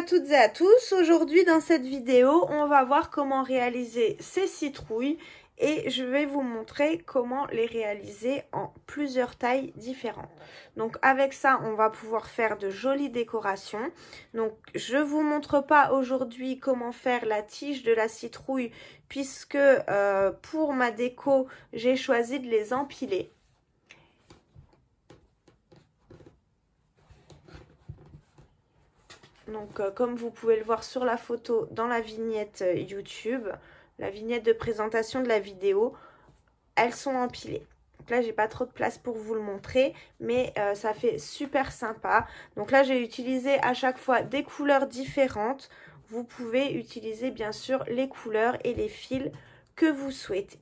à toutes et à tous, aujourd'hui dans cette vidéo on va voir comment réaliser ces citrouilles et je vais vous montrer comment les réaliser en plusieurs tailles différentes. Donc avec ça on va pouvoir faire de jolies décorations. Donc je vous montre pas aujourd'hui comment faire la tige de la citrouille puisque pour ma déco j'ai choisi de les empiler. Donc comme vous pouvez le voir sur la photo dans la vignette YouTube, la vignette de présentation de la vidéo, elles sont empilées. Donc là j'ai pas trop de place pour vous le montrer, mais ça fait super sympa. Donc là j'ai utilisé à chaque fois des couleurs différentes. Vous pouvez utiliser bien sûr les couleurs et les fils que vous souhaitez.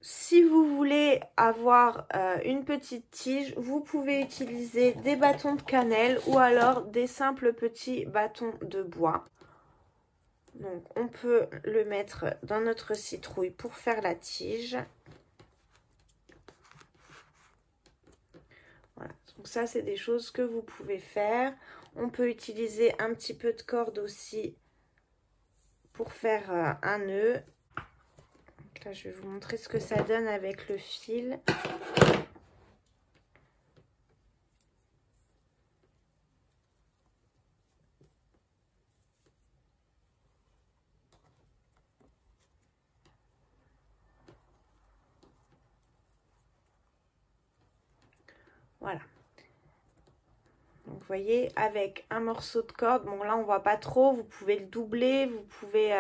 Si vous voulez avoir une petite tige, vous pouvez utiliser des bâtons de cannelle ou alors des simples petits bâtons de bois. Donc on peut le mettre dans notre citrouille pour faire la tige. Voilà, donc ça c'est des choses que vous pouvez faire. On peut utiliser un petit peu de corde aussi pour faire un nœud. Là, je vais vous montrer ce que ça donne avec le fil. Voilà. Donc, vous voyez, avec un morceau de corde, bon là, on voit pas trop, vous pouvez le doubler, vous pouvez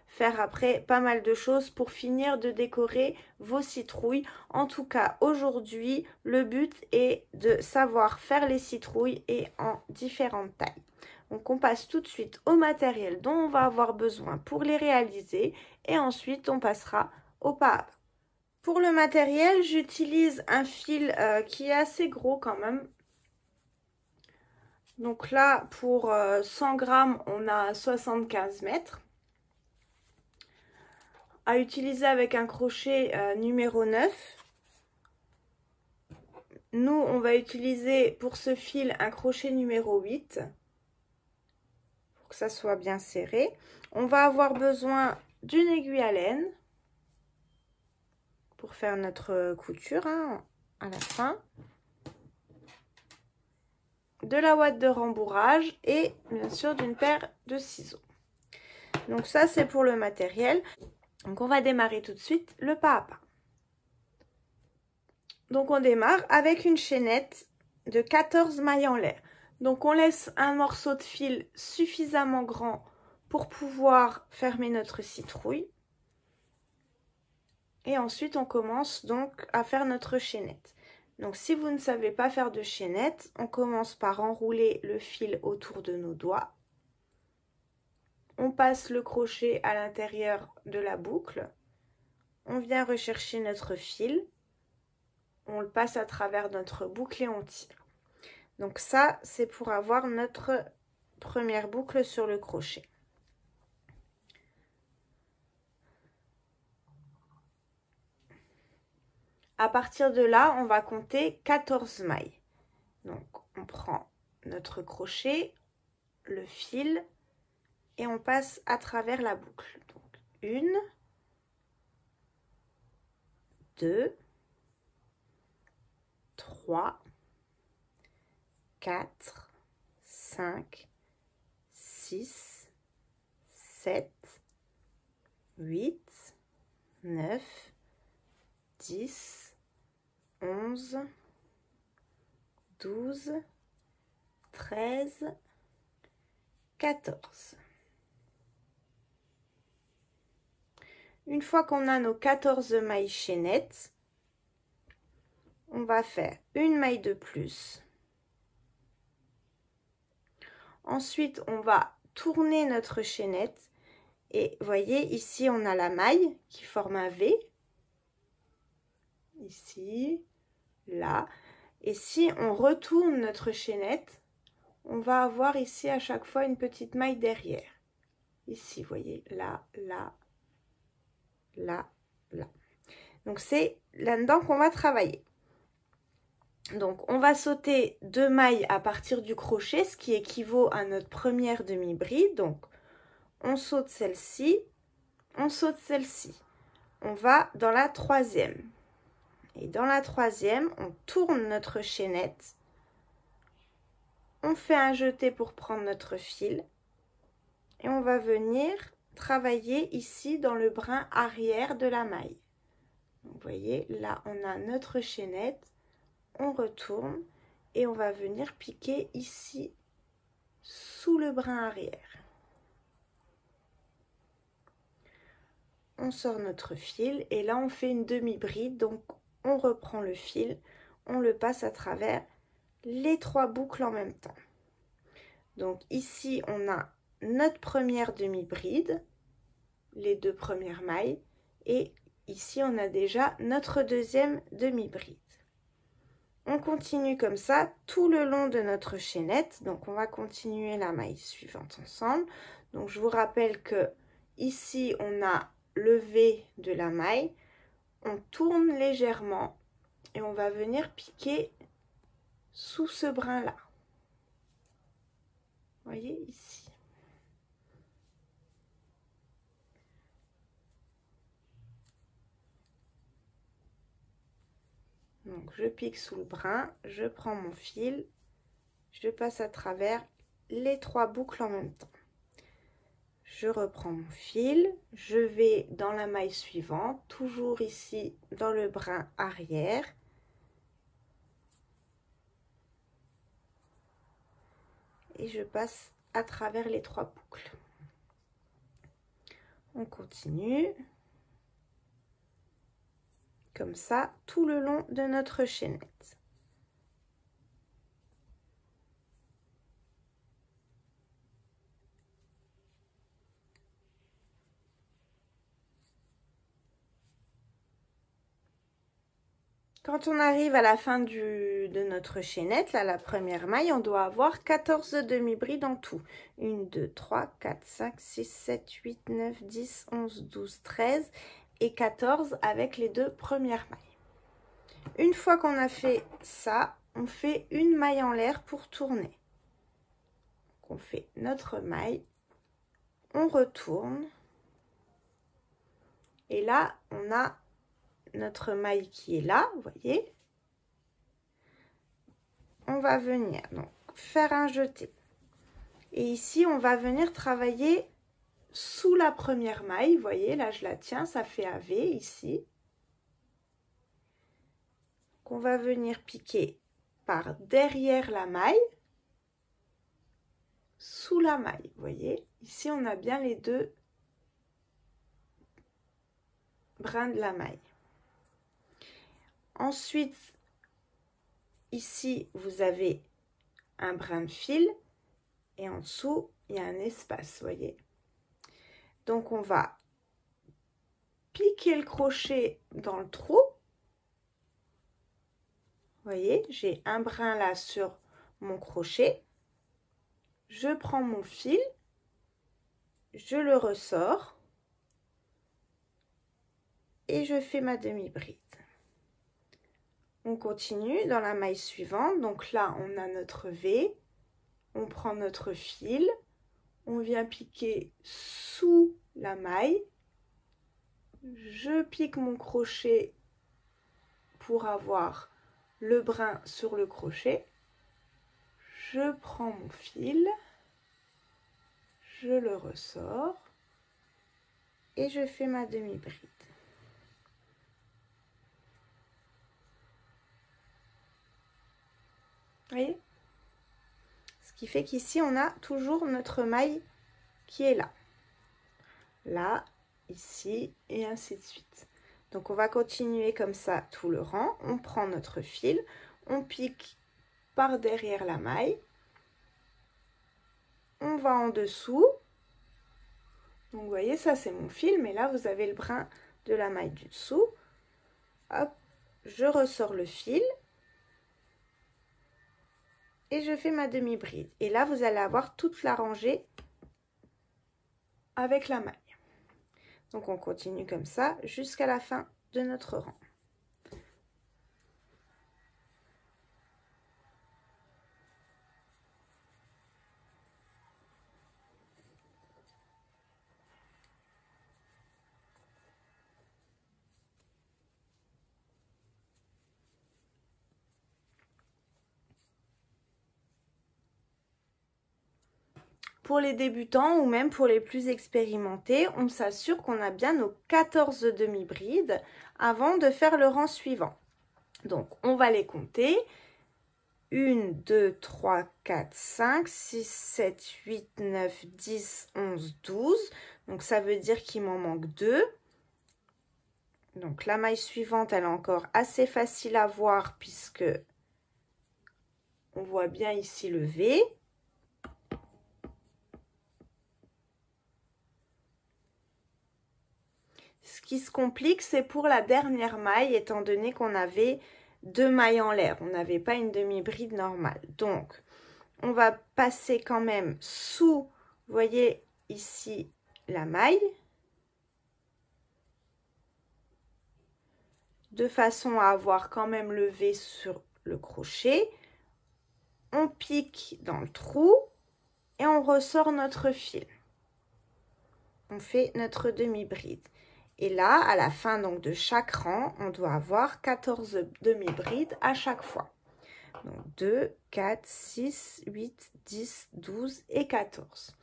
faire après pas mal de choses pour finir de décorer vos citrouilles. En tout cas, aujourd'hui, le but est de savoir faire les citrouilles et en différentes tailles. Donc, on passe tout de suite au matériel dont on va avoir besoin pour les réaliser et ensuite, on passera au pas à pas. Pour le matériel, j'utilise un fil qui est assez gros quand même. Donc là, pour 100 grammes, on a 75 mètres. À utiliser avec un crochet numéro 9. Nous, on va utiliser pour ce fil un crochet numéro 8. Pour que ça soit bien serré. On va avoir besoin d'une aiguille à laine. Pour faire notre couture hein, à la fin. De la ouate de rembourrage et bien sûr d'une paire de ciseaux. Donc ça c'est pour le matériel. Donc on va démarrer tout de suite le pas à pas. Donc on démarre avec une chaînette de 14 mailles en l'air. Donc on laisse un morceau de fil suffisamment grand pour pouvoir fermer notre citrouille. Et ensuite on commence donc à faire notre chaînette. Donc si vous ne savez pas faire de chaînette, on commence par enrouler le fil autour de nos doigts. On passe le crochet à l'intérieur de la boucle. On vient rechercher notre fil. On le passe à travers notre boucle et on tire. Donc ça, c'est pour avoir notre première boucle sur le crochet. À partir de là, on va compter 14 mailles. Donc, on prend notre crochet, le fil, et on passe à travers la boucle. Donc, 1, 2, 3, 4, 5, 6, 7, 8, 9, 10, 11, 12, 13, 14. Une fois qu'on a nos 14 mailles chaînettes, on va faire une maille de plus. Ensuite, on va tourner notre chaînette et voyez ici on a la maille qui forme un V. Ici, là. Et si on retourne notre chaînette, on va avoir ici à chaque fois une petite maille derrière. Ici, vous voyez, là, là, là, là. Donc c'est là-dedans qu'on va travailler. Donc on va sauter 2 mailles à partir du crochet, ce qui équivaut à notre première demi-bride. Donc on saute celle-ci, on saute celle-ci. On va dans la troisième. Et dans la troisième, on tourne notre chaînette. On fait un jeté pour prendre notre fil. Et on va venir travailler ici dans le brin arrière de la maille. Donc, vous voyez, là on a notre chaînette. On retourne et on va venir piquer ici sous le brin arrière. On sort notre fil et là on fait une demi-bride, donc on reprend le fil, on le passe à travers les 3 boucles en même temps. Donc ici on a notre première demi-bride, les 2 premières mailles, et ici on a déjà notre deuxième demi-bride. On continue comme ça tout le long de notre chaînette. Donc on va continuer la maille suivante ensemble. Donc je vous rappelle que ici on a le V de la maille. On tourne légèrement et on va venir piquer sous ce brin là. Vous voyez ici. Donc je pique sous le brin, je prends mon fil, je passe à travers les 3 boucles en même temps. Je reprends mon fil, je vais dans la maille suivante, toujours ici dans le brin arrière. Et je passe à travers les 3 boucles. On continue. Comme ça, tout le long de notre chaînette. Quand on arrive à la fin de notre chaînette, là, la première maille, on doit avoir 14 demi-brides en tout. 1, 2, 3, 4, 5, 6, 7, 8, 9, 10, 11, 12, 13 et 14 avec les 2 premières mailles. Une fois qu'on a fait ça, on fait une maille en l'air pour tourner. Donc on fait notre maille, on retourne et là, on a notre maille qui est là, vous voyez. On va venir donc faire un jeté. Et ici, on va venir travailler sous la première maille, vous voyez, là je la tiens, ça fait un V ici. On va venir piquer par derrière la maille, sous la maille, vous voyez. Ici, on a bien les 2 brins de la maille. Ensuite, ici, vous avez un brin de fil et en dessous, il y a un espace, vous voyez. Donc, on va piquer le crochet dans le trou. Vous voyez, j'ai un brin là sur mon crochet. Je prends mon fil, je le ressors et je fais ma demi-bride. On continue dans la maille suivante. Donc là, on a notre V. On prend notre fil. On vient piquer sous la maille. Je pique mon crochet pour avoir le brin sur le crochet. Je prends mon fil. Je le ressors. Et je fais ma demi-bride. Vous voyez? Ce qui fait qu'ici, on a toujours notre maille qui est là. Là, ici, et ainsi de suite. Donc, on va continuer comme ça tout le rang. On prend notre fil, on pique par derrière la maille. On va en dessous. Donc, vous voyez, ça, c'est mon fil. Mais là, vous avez le brin de la maille du dessous. Hop, je ressors le fil. Et je fais ma demi-bride. Et là, vous allez avoir toute la rangée avec la maille. Donc, on continue comme ça jusqu'à la fin de notre rang. pour les débutants ou même pour les plus expérimentés, on s'assure qu'on a bien nos 14 demi-brides avant de faire le rang suivant. Donc, on va les compter. 1, 2, 3, 4, 5, 6, 7, 8, 9, 10, 11, 12. Donc, ça veut dire qu'il m'en manque 2. Donc, la maille suivante, elle est encore assez facile à voir puisque on voit bien ici le V. Ce qui se complique, c'est pour la dernière maille, étant donné qu'on avait 2 mailles en l'air. On n'avait pas une demi-bride normale. Donc, on va passer quand même sous, vous voyez ici, la maille. De façon à avoir quand même le V sur le crochet. On pique dans le trou et on ressort notre fil. On fait notre demi-bride. Et là, à la fin donc de chaque rang, on doit avoir 14 demi-brides à chaque fois. Donc 2, 4, 6, 8, 10, 12 et 14.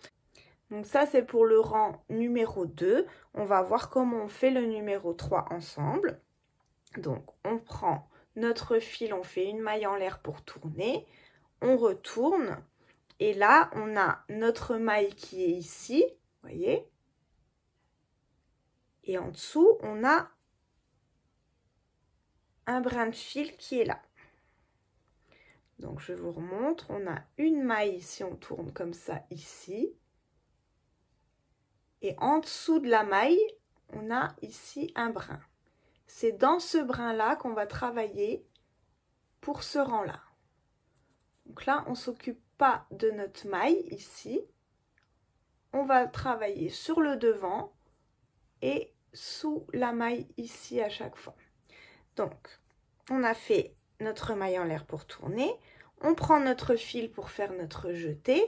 Donc ça, c'est pour le rang numéro 2. On va voir comment on fait le numéro 3 ensemble. Donc, on prend notre fil, on fait une maille en l'air pour tourner. On retourne. Et là, on a notre maille qui est ici, vous voyez. Et en dessous, on a un brin de fil qui est là. Donc, je vous remontre. On a une maille, si on tourne comme ça, ici. Et en dessous de la maille, on a ici un brin. C'est dans ce brin-là qu'on va travailler pour ce rang-là. Donc là, on ne s'occupe pas de notre maille ici. On va travailler sur le devant et sous la maille ici à chaque fois. Donc, on a fait notre maille en l'air pour tourner. On prend notre fil pour faire notre jeté.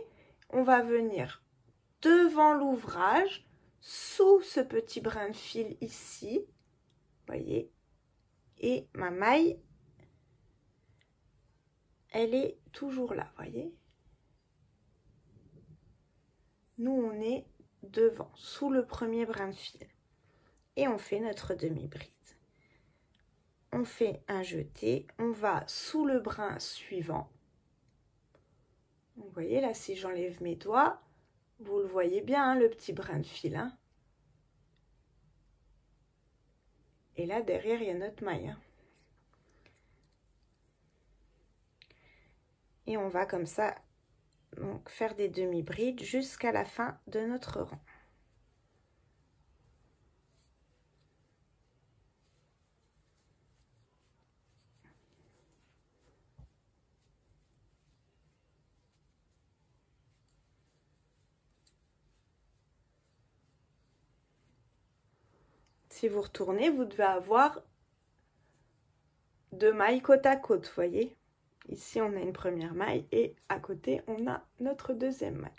On va venir devant l'ouvrage, sous ce petit brin de fil ici. Voyez, et ma maille, elle est toujours là, voyez. Nous, on est devant, sous le premier brin de fil. Et on fait notre demi-bride. On fait un jeté, on va sous le brin suivant. Vous voyez, là, si j'enlève mes doigts, vous le voyez bien, hein, le petit brin de fil. Hein. Et là, derrière, il y a notre maille. Hein. Et on va comme ça donc, faire des demi-brides jusqu'à la fin de notre rang. Si vous retournez, vous devez avoir 2 mailles côte à côte, vous voyez. Ici, on a une première maille et à côté, on a notre deuxième maille.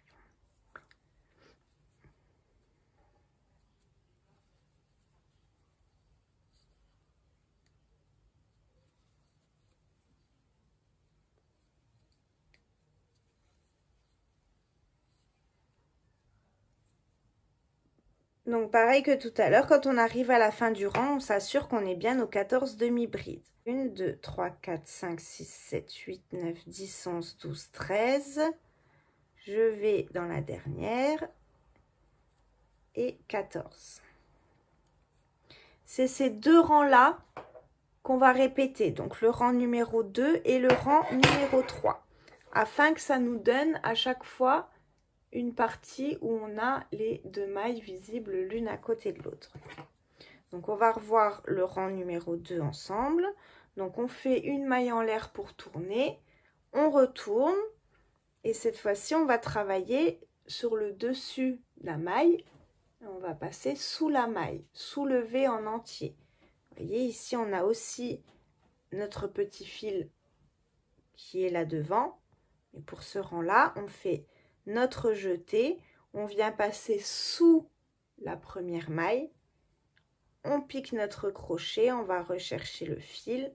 Donc, pareil que tout à l'heure, quand on arrive à la fin du rang, on s'assure qu'on est bien aux 14 demi-brides. 1, 2, 3, 4, 5, 6, 7, 8, 9, 10, 11, 12, 13. Je vais dans la dernière. Et 14. C'est ces 2 rangs-là qu'on va répéter. Donc, le rang numéro 2 et le rang numéro 3. Afin que ça nous donne à chaque fois une partie où on a les 2 mailles visibles l'une à côté de l'autre. Donc, on va revoir le rang numéro 2 ensemble. Donc, on fait une maille en l'air pour tourner. On retourne. Et cette fois-ci, on va travailler sur le dessus de la maille. On va passer sous la maille, soulever en entier. Vous voyez, ici, on a aussi notre petit fil qui est là devant. Et pour ce rang-là, on fait notre jeté. On vient passer sous la première maille. On pique notre crochet, on va rechercher le fil.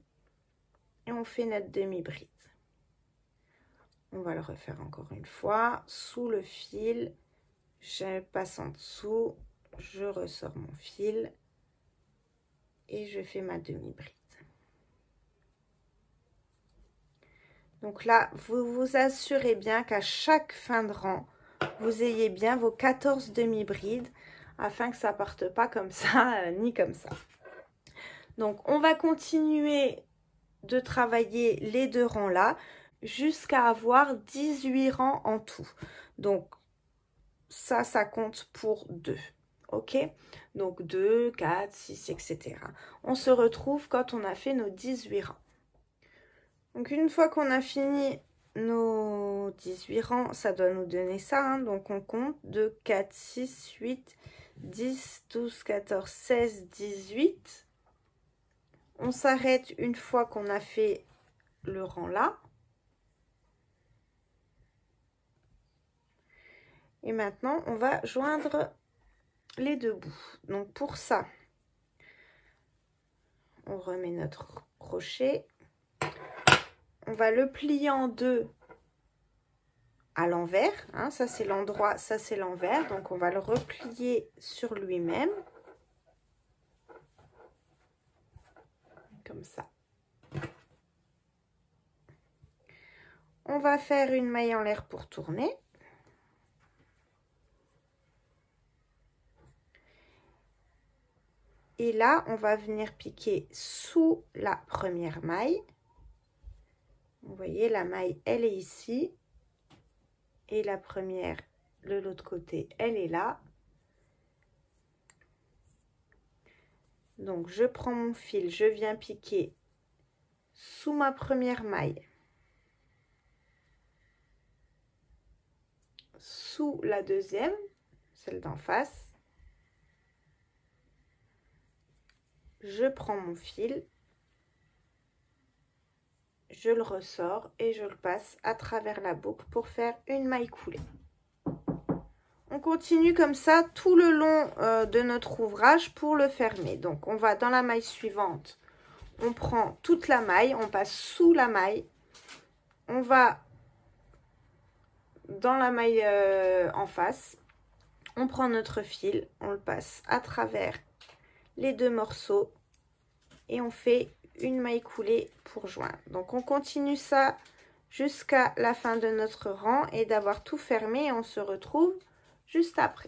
Et on fait notre demi-bride. On va le refaire encore une fois. Sous le fil, je passe en dessous, je ressors mon fil et je fais ma demi-bride. Donc là, vous vous assurez bien qu'à chaque fin de rang, vous ayez bien vos 14 demi-brides afin que ça parte pas comme ça, ni comme ça. Donc, on va continuer de travailler les 2 rangs là jusqu'à avoir 18 rangs en tout. Donc, ça compte pour 2. Ok? Donc, 2, 4, 6, etc. On se retrouve quand on a fait nos 18 rangs. Donc, une fois qu'on a fini nos 18 rangs, ça doit nous donner ça. Hein. Donc, on compte 2, 4, 6, 8, 10, 12, 14, 16, 18. On s'arrête une fois qu'on a fait le rang là. Et maintenant, on va joindre les 2 bouts. Donc, pour ça, on remet notre crochet. On va le plier en 2 à l'envers. Hein, ça, c'est l'endroit, ça, c'est l'envers. Donc, on va le replier sur lui-même. Comme ça. On va faire une maille en l'air pour tourner. Et là, on va venir piquer sous la première maille. Vous voyez, la maille, elle est ici. Et la première, de l'autre côté, elle est là. Donc, je prends mon fil, je viens piquer sous ma première maille. Sous la deuxième, celle d'en face. Je prends mon fil, je le ressors et je le passe à travers la boucle pour faire une maille coulée. On continue comme ça tout le long de notre ouvrage pour le fermer. Donc, on va dans la maille suivante, on prend toute la maille, on passe sous la maille, on va dans la maille en face, on prend notre fil, on le passe à travers les 2 morceaux et on fait une maille coulée pour joindre. Donc on continue ça jusqu'à la fin de notre rang et d'avoir tout fermé, on se retrouve juste après.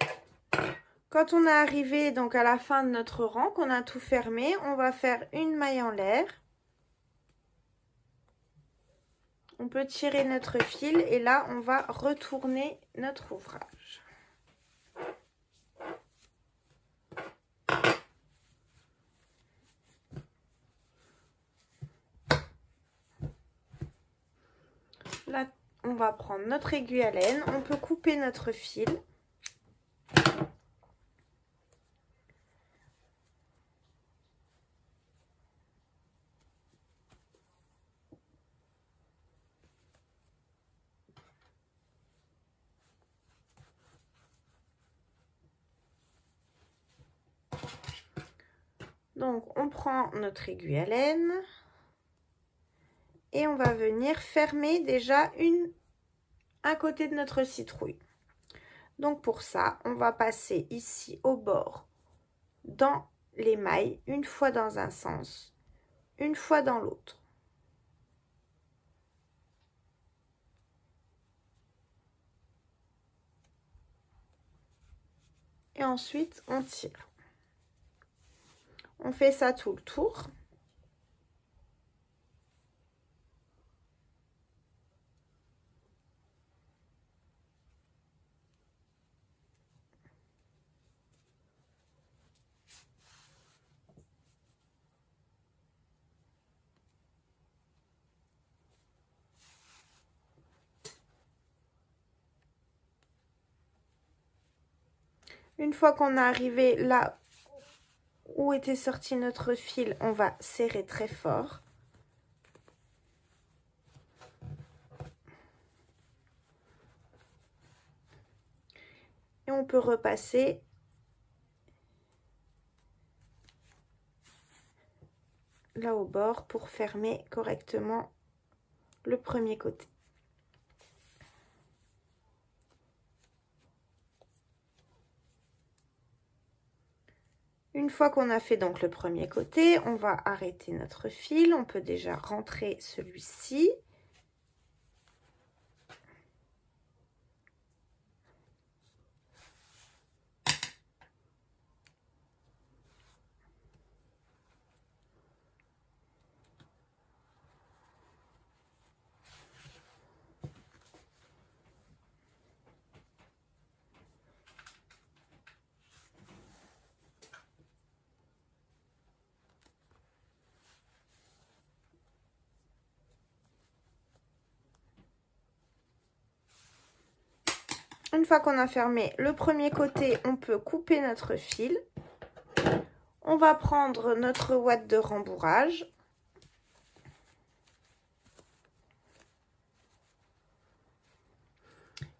Quand on est arrivé donc à la fin de notre rang, qu'on a tout fermé, on va faire une maille en l'air. On peut tirer notre fil et là on va retourner notre ouvrage. Là, on va prendre notre aiguille à laine. On peut couper notre fil. Donc, on prend notre aiguille à laine. Et on va venir fermer déjà un côté de notre citrouille. Donc pour ça, on va passer ici au bord dans les mailles, une fois dans un sens, une fois dans l'autre. Et ensuite, on tire. On fait ça tout le tour. Une fois qu'on est arrivé là où était sorti notre fil, on va serrer très fort. Et on peut repasser là au bord pour fermer correctement le premier côté. Une fois qu'on a fait donc le premier côté, on va arrêter notre fil. On peut déjà rentrer celui-ci. Une fois qu'on a fermé le premier côté, on peut couper notre fil. On va prendre notre ouate de rembourrage.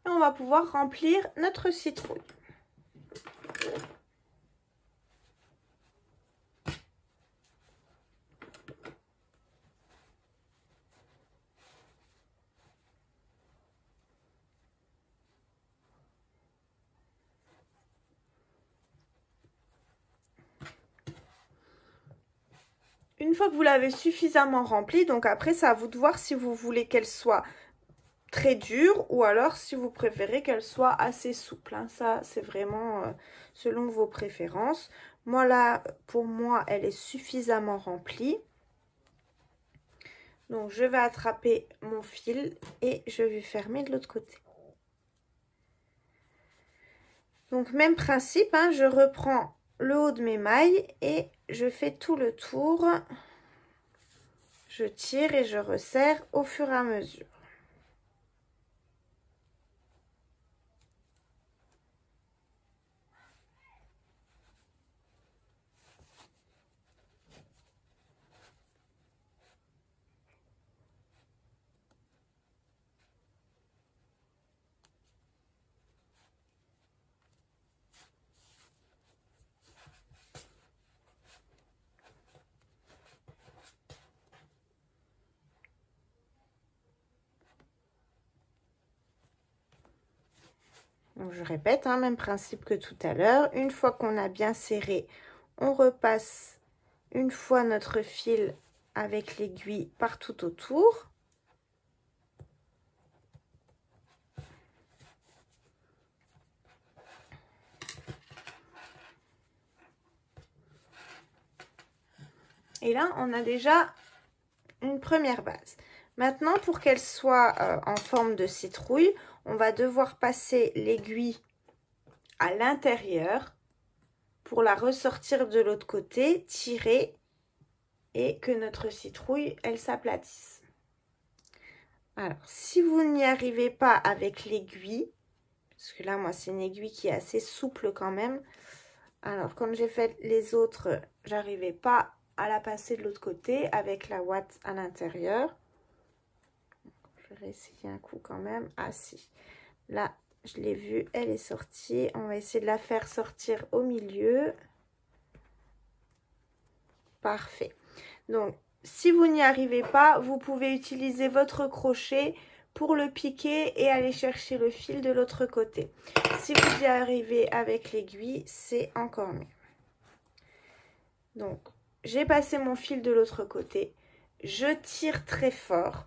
Et on va pouvoir remplir notre citrouille. Une fois que vous l'avez suffisamment remplie, donc après c'est à vous de voir si vous voulez qu'elle soit très dure ou alors si vous préférez qu'elle soit assez souple. Hein. Ça c'est vraiment selon vos préférences. Moi là, pour moi, elle est suffisamment remplie. Donc je vais attraper mon fil et je vais fermer de l'autre côté. Donc même principe, hein, je reprends le haut de mes mailles et je fais tout le tour. Je tire et je resserre au fur et à mesure. Donc je répète, hein, même principe que tout à l'heure. Une fois qu'on a bien serré, on repasse une fois notre fil avec l'aiguille partout autour. Et là, on a déjà une première base. Maintenant, pour qu'elle soit en forme de citrouille, on va devoir passer l'aiguille à l'intérieur pour la ressortir de l'autre côté, tirer et que notre citrouille, elle s'aplatisse. Alors, si vous n'y arrivez pas avec l'aiguille, parce que là, moi, c'est une aiguille qui est assez souple quand même. Alors, quand j'ai fait les autres, j'arrivais pas à la passer de l'autre côté avec la ouate à l'intérieur. Je vais essayer un coup quand même. Ah si, là, je l'ai vue, elle est sortie. On va essayer de la faire sortir au milieu. Parfait. Donc, si vous n'y arrivez pas, vous pouvez utiliser votre crochet pour le piquer et aller chercher le fil de l'autre côté. Si vous y arrivez avec l'aiguille, c'est encore mieux. Donc, j'ai passé mon fil de l'autre côté. Je tire très fort.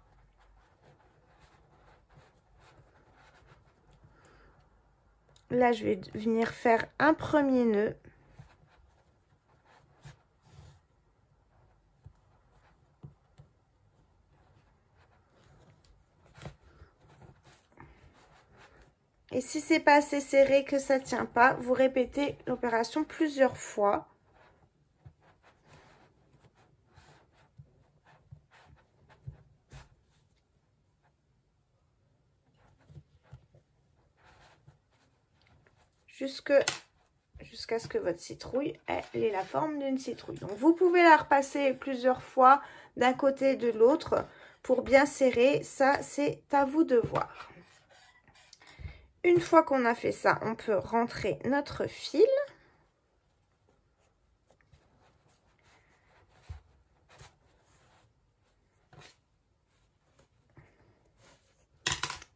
Là, je vais venir faire un premier nœud. Et si c'est pas assez serré, que ça tient pas, vous répétez l'opération plusieurs fois. Jusqu'à ce que votre citrouille ait la forme d'une citrouille. Donc vous pouvez la repasser plusieurs fois d'un côté et de l'autre pour bien serrer. Ça, c'est à vous de voir. Une fois qu'on a fait ça, on peut rentrer notre fil.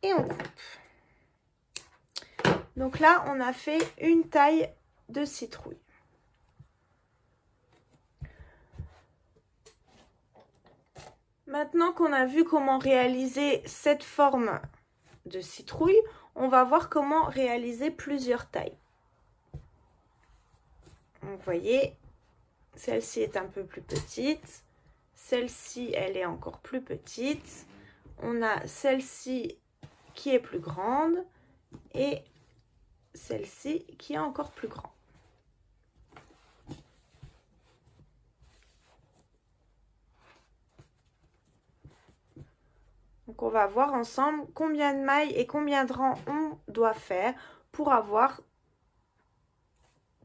Et on coupe. Donc là, on a fait une taille de citrouille. Maintenant qu'on a vu comment réaliser cette forme de citrouille, on va voir comment réaliser plusieurs tailles. Donc, vous voyez, celle-ci est un peu plus petite. Celle-ci, elle est encore plus petite. On a celle-ci qui est plus grande et celle-ci qui est encore plus grande. Donc, on va voir ensemble combien de mailles et combien de rangs on doit faire pour avoir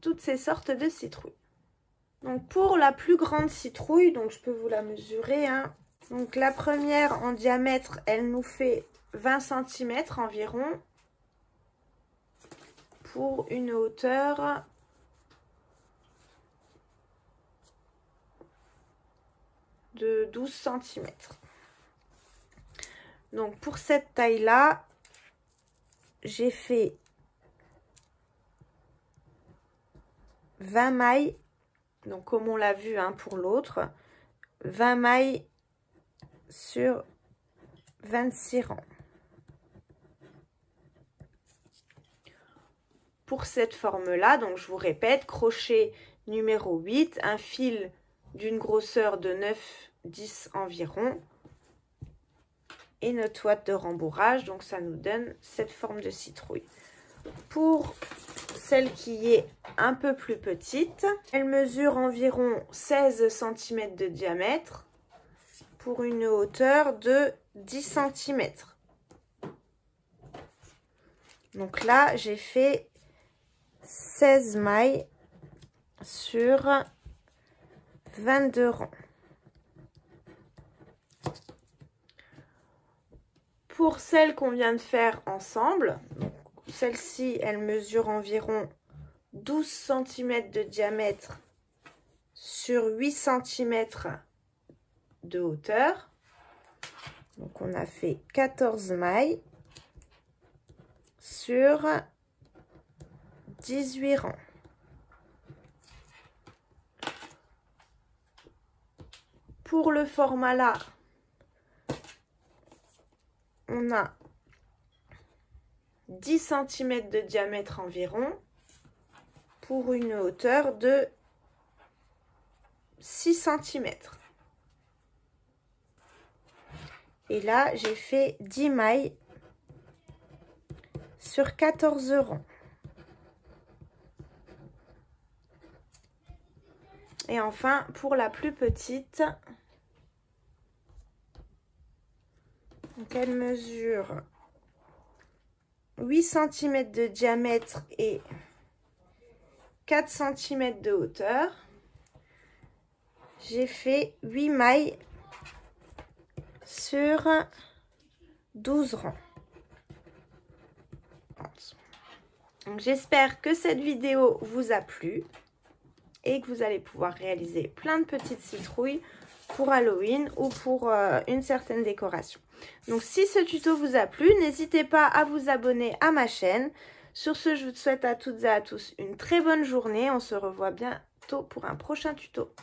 toutes ces sortes de citrouilles. Donc, pour la plus grande citrouille, donc je peux vous la mesurer, hein. Donc, la première en diamètre, elle nous fait 20 cm environ pour une hauteur de 12 cm. Donc, pour cette taille-là, j'ai fait 20 mailles. Donc, comme on l'a vu hein, pour l'autre, 20 mailles sur 26 rangs. Pour cette forme-là, donc je vous répète, crochet numéro 8, un fil d'une grosseur de 9-10 environ et notre ouate de rembourrage, donc ça nous donne cette forme de citrouille. Pour celle qui est un peu plus petite, elle mesure environ 16 cm de diamètre pour une hauteur de 10 cm. Donc là, j'ai fait 16 mailles sur 22 rangs. Pour celle qu'on vient de faire ensemble, celle-ci, elle mesure environ 12 cm de diamètre sur 8 cm de hauteur. Donc, on a fait 14 mailles sur 18 rangs. Pour le format là, on a 10 cm de diamètre environ pour une hauteur de 6 cm. Et là, j'ai fait 10 mailles sur 14 rangs. Et enfin, pour la plus petite, donc elle mesure 8 cm de diamètre et 4 cm de hauteur. J'ai fait 8 mailles sur 12 rangs. J'espère que cette vidéo vous a plu et que vous allez pouvoir réaliser plein de petites citrouilles pour Halloween ou pour une certaine décoration. Donc si ce tuto vous a plu, n'hésitez pas à vous abonner à ma chaîne. Sur ce, je vous souhaite à toutes et à tous une très bonne journée. On se revoit bientôt pour un prochain tuto.